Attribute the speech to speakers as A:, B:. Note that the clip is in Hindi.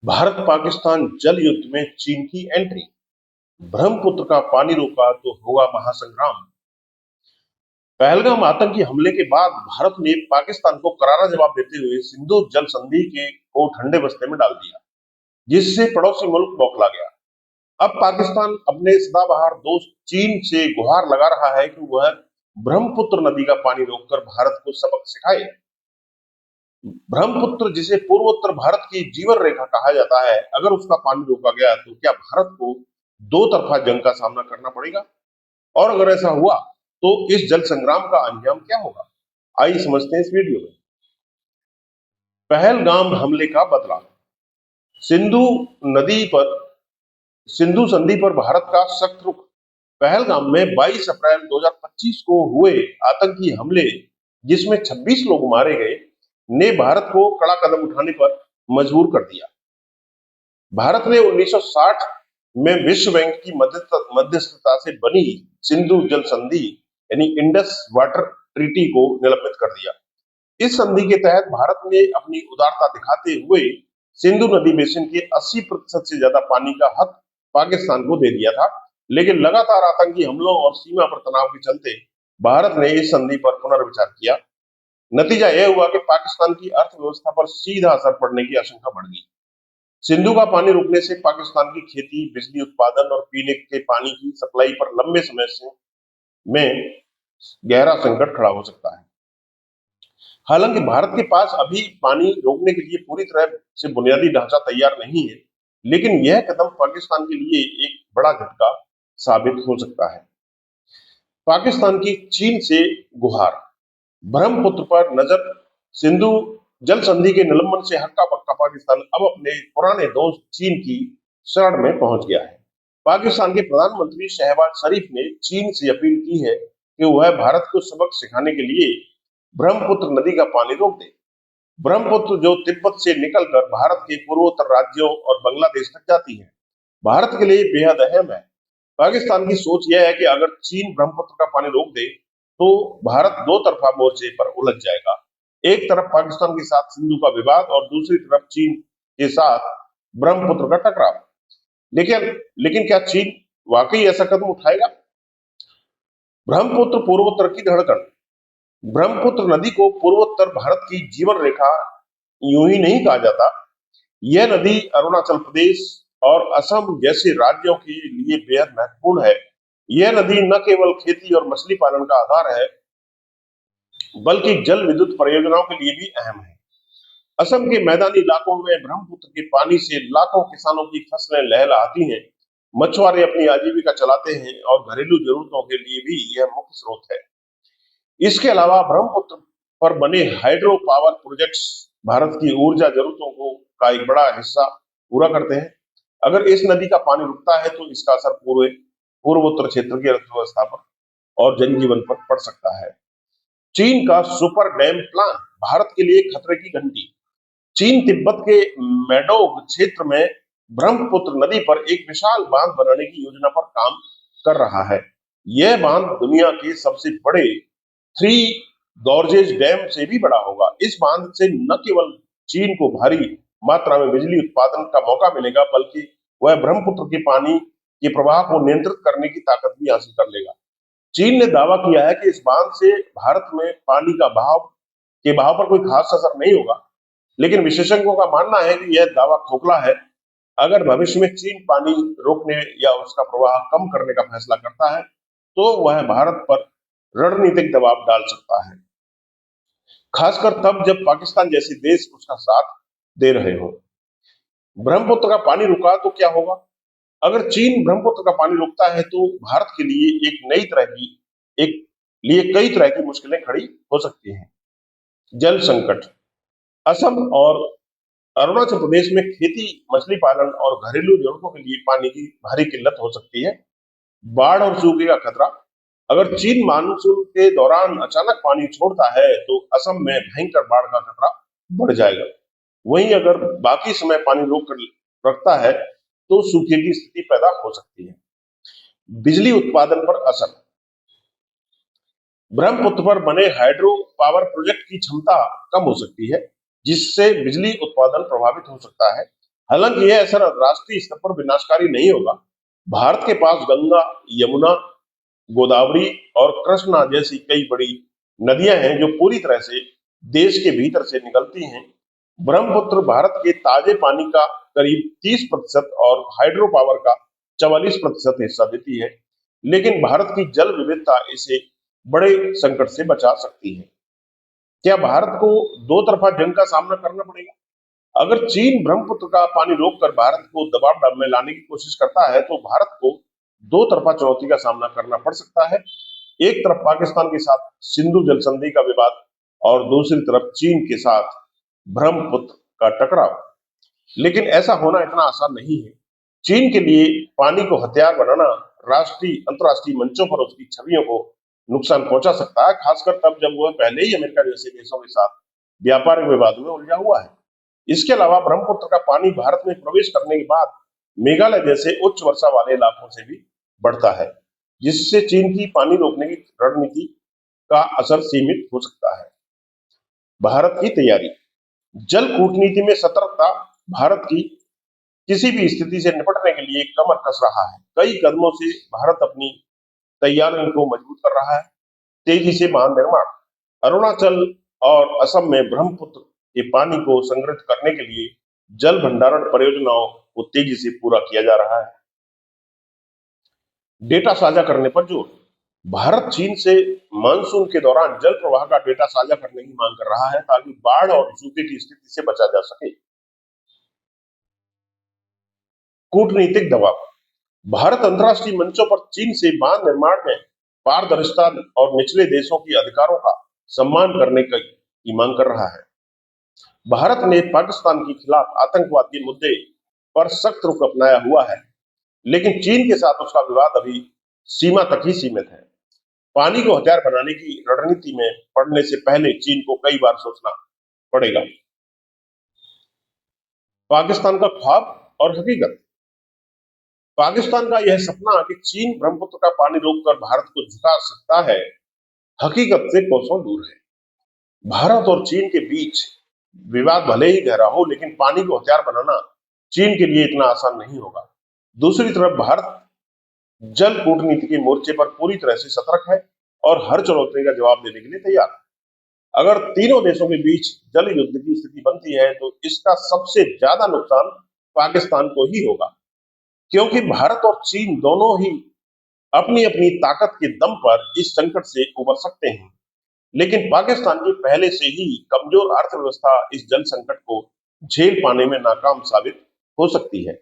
A: भारत पाकिस्तान जल युद्ध में चीन की एंट्री। ब्रह्मपुत्र का पानी रोका तो होगा महासंग्राम। पहलगाम आतंकी हमले के बाद भारत ने पाकिस्तान को करारा जवाब देते हुए सिंधु जल संधि के को ठंडे बस्ते में डाल दिया, जिससे पड़ोसी मुल्क बौखला गया। अब पाकिस्तान अपने सदाबहार दोस्त चीन से गुहार लगा रहा है कि वह ब्रह्मपुत्र नदी का पानी रोककर भारत को सबक सिखाए। ब्रह्मपुत्र, जिसे पूर्वोत्तर भारत की जीवन रेखा कहा जाता है, अगर उसका पानी रोका गया तो क्या भारत को दो तरफा जंग का सामना करना पड़ेगा? और अगर ऐसा हुआ तो इस जल संग्राम का अंजाम क्या होगा? आइए समझते हैं इस वीडियो में। पहलगाम हमले का बदला। सिंधु नदी पर सिंधु संधि पर भारत का सख्त रुख। पहलगाम में 22 अप्रैल 2025 को हुए आतंकी हमले, जिसमें 26 लोग मारे गए, ने भारत को कड़ा कदम उठाने पर मजबूर कर दिया। भारत ने 1960 में विश्व बैंक की मध्यस्थता से बनी सिंधु जल संधि यानी इंडस वाटर ट्रीटी को निलंबित कर दिया। इस संधि के तहत भारत ने अपनी उदारता दिखाते हुए सिंधु नदी बेसिन के 80% से ज्यादा पानी का हक पाकिस्तान को दे दिया था, लेकिन लगातार आतंकी हमलों और सीमा पर तनाव के चलते भारत ने इस संधि पर पुनर्विचार किया। नतीजा यह हुआ कि पाकिस्तान की अर्थव्यवस्था पर सीधा असर पड़ने की आशंका बढ़ गई। सिंधु का पानी रुकने से पाकिस्तान की खेती, बिजली उत्पादन और पीने के पानी की सप्लाई पर लंबे समय से में गहरा संकट खड़ा हो सकता है। हालांकि भारत के पास अभी पानी रोकने के लिए पूरी तरह से बुनियादी ढांचा तैयार नहीं है, लेकिन यह कदम पाकिस्तान के लिए एक बड़ा झटका साबित हो सकता है। पाकिस्तान की चीन से गुहार। ब्रह्मपुत्र पर नजर। सिंधु जल संधि के निलंबन से हक्का बक्का पाकिस्तान अब अपने पुराने दोस्त चीन की शरण में पहुंच गया है। पाकिस्तान के प्रधानमंत्री शहबाज शरीफ ने चीन से अपील की है कि वह भारत को सबक सिखाने के लिए ब्रह्मपुत्र नदी का पानी रोक दे। ब्रह्मपुत्र, जो तिब्बत से निकलकर भारत के पूर्वोत्तर राज्यों और बांग्लादेश तक जाती है, भारत के लिए बेहद अहम है। पाकिस्तान की सोच यह है कि अगर चीन ब्रह्मपुत्र का पानी रोक दे तो भारत दो तरफा मोर्चे पर उलझ जाएगा। एक तरफ पाकिस्तान के साथ सिंधु का विवाद और दूसरी तरफ चीन के साथ ब्रह्मपुत्र का टकराव। लेकिन लेकिन क्या चीन वाकई ऐसा कदम उठाएगा? ब्रह्मपुत्र पूर्वोत्तर की धड़कन। ब्रह्मपुत्र नदी को पूर्वोत्तर भारत की जीवन रेखा यूं ही नहीं कहा जाता। यह नदी अरुणाचल प्रदेश और असम जैसे राज्यों के लिए बेहद महत्वपूर्ण है। यह नदी न केवल खेती और मछली पालन का आधार है, बल्कि जल विद्युत परियोजनाओं के लिए भी अहम है। असम के मैदानी इलाकों में ब्रह्मपुत्र के पानी से लाखों किसानों की फसलें लहलहाती हैं। मछुआरे अपनी आजीविका चलाते हैं और घरेलू जरूरतों के लिए भी यह मुख्य स्रोत है। इसके अलावा ब्रह्मपुत्र पर बने हाइड्रो पावर प्रोजेक्ट्स भारत की ऊर्जा जरूरतों को का एक बड़ा हिस्सा पूरा करते हैं। अगर इस नदी का पानी रुकता है तो इसका असर पूरे पूर्वोत्तर क्षेत्र की अर्थव्यवस्था पर और जनजीवन पर पड़ सकता है। चीन का सुपर डैम प्लान भारत के लिए खतरे की घंटी। चीन तिब्बत के मैडोग क्षेत्र में ब्रह्मपुत्र नदी पर एक विशाल बांध बनाने की योजना पर काम कर रहा है। यह बांध दुनिया के सबसे बड़े थ्री गॉर्जेज डैम से भी बड़ा होगा। इस बांध से न केवल चीन को भारी मात्रा में बिजली उत्पादन का मौका मिलेगा, बल्कि वह ब्रह्मपुत्र के पानी के प्रवाह को नियंत्रित करने की ताकत भी हासिल कर लेगा। चीन ने दावा किया है कि इस बांध से भारत में पानी का बहाव पर कोई खास असर नहीं होगा, लेकिन विशेषज्ञों का मानना है कि यह दावा खोखला है। अगर भविष्य में चीन पानी रोकने या उसका प्रवाह कम करने का फैसला करता है, तो वह भारत पर रणनीतिक दबाव डाल सकता है, खासकर तब जब पाकिस्तान जैसे देश उसका साथ दे रहे हो। ब्रह्मपुत्र का पानी रुका तो क्या होगा? अगर चीन ब्रह्मपुत्र का पानी रोकता है तो भारत के लिए एक कई तरह की मुश्किलें खड़ी हो सकती हैं। जल संकट। असम और अरुणाचल प्रदेश में खेती, मछली पालन और घरेलू जरूरतों के लिए पानी की भारी किल्लत हो सकती है। बाढ़ और सूखे का खतरा। अगर चीन मानसून के दौरान अचानक पानी छोड़ता है तो असम में भयंकर बाढ़ का खतरा बढ़ जाएगा। वहीं अगर बाकी समय पानी रोक कर रखता है तो सूखे की स्थिति पैदा हो सकती है। बिजली उत्पादन पर असर। ब्रह्मपुत्र पर बने हाइड्रो पावर प्रोजेक्ट की क्षमता कम हो सकती है, जिससे बिजली उत्पादन प्रभावित हो सकता है। हालांकि यह असर राष्ट्रीय स्तर पर विनाशकारी नहीं होगा। भारत के पास गंगा, यमुना, गोदावरी और कृष्णा जैसी कई बड़ी नदियां हैं जो पूरी तरह से देश के भीतर से निकलती हैं। ब्रह्मपुत्र भारत के ताजे पानी का करीब 30% और हाइड्रो पावर का 44% हिस्सा देती है। लेकिन भारत की जल विविधता इसे बड़े संकट से बचा सकती है। क्या भारत को दो तरफा जंग का सामना करना पड़ेगा? अगर चीन ब्रह्मपुत्र का पानी रोककर भारत को दबाव में लाने की कोशिश करता है, तो भारत को दो तरफा चुनौती का सामना करना पड़ सकता है। एक तरफ पाकिस्तान के साथ सिंधु जल संधि का विवाद और दूसरी तरफ चीन के साथ ब्रह्मपुत्र का टकराव। लेकिन ऐसा होना इतना आसान नहीं है। चीन के लिए पानी को हथियार बनाना राष्ट्रीय अंतर्राष्ट्रीय मंचों पर उसकी छवियों को नुकसान पहुंचा सकता है, खासकर तब जब वह पहले ही अमेरिका जैसे देशों के साथ व्यापारिक विवाद में उलझा हुआ है। इसके अलावा ब्रह्मपुत्र का पानी भारत में प्रवेश करने के बाद मेघालय जैसे उच्च वर्षा वाले इलाकों से भी बढ़ता है, जिससे चीन की पानी रोकने की रणनीति का असर सीमित हो सकता है। भारत की तैयारी, जल कूटनीति में सतर्कता भारत की किसी भी स्थिति से निपटने के लिए कमर कस रहा है। कई कदमों से भारत अपनी तैयारियों को मजबूत कर रहा है। तेजी से बांध निर्माण, अरुणाचल और असम में ब्रह्मपुत्र के पानी को संग्रहित करने के लिए जल भंडारण परियोजनाओं को तेजी से पूरा किया जा रहा है। डेटा साझा करने पर जोर, भारत चीन से मानसून के दौरान जल प्रवाह का डेटा साझा करने की मांग कर रहा है, ताकि बाढ़ और सूखे की स्थिति से बचा जा सके। कूटनीतिक दबाव, भारत अंतर्राष्ट्रीय मंचों पर चीन से बांध निर्माण में पारदर्शिता और निचले देशों के अधिकारों का सम्मान करने की मांग कर रहा है। भारत ने पाकिस्तान के खिलाफ आतंकवाद के मुद्दे पर सख्त रुख अपनाया हुआ है, लेकिन चीन के साथ उसका विवाद अभी सीमा तक ही सीमित है। पानी को हथियार बनाने की रणनीति में पड़ने से पहले चीन को कई बार सोचना पड़ेगा। पाकिस्तान का ख्वाब और हकीकत, पाकिस्तान का यह सपना कि चीन ब्रह्मपुत्र का पानी रोककर भारत को झुका सकता है, हकीकत से कोसों दूर है। भारत और चीन के बीच विवाद भले ही गहरा हो, लेकिन पानी को हथियार बनाना चीन के लिए इतना आसान नहीं होगा। दूसरी तरफ भारत जल कूटनीति के मोर्चे पर पूरी तरह से सतर्क है और हर चुनौती का जवाब देने के लिए तैयार है। अगर तीनों देशों के बीच जल युद्ध की स्थिति बनती है, तो इसका सबसे ज्यादा नुकसान पाकिस्तान को ही होगा, क्योंकि भारत और चीन दोनों ही अपनी अपनी ताकत के दम पर इस संकट से उबर सकते हैं। लेकिन पाकिस्तान की पहले से ही कमजोर अर्थव्यवस्था इस जल संकट को झेल पाने में नाकाम साबित हो सकती है।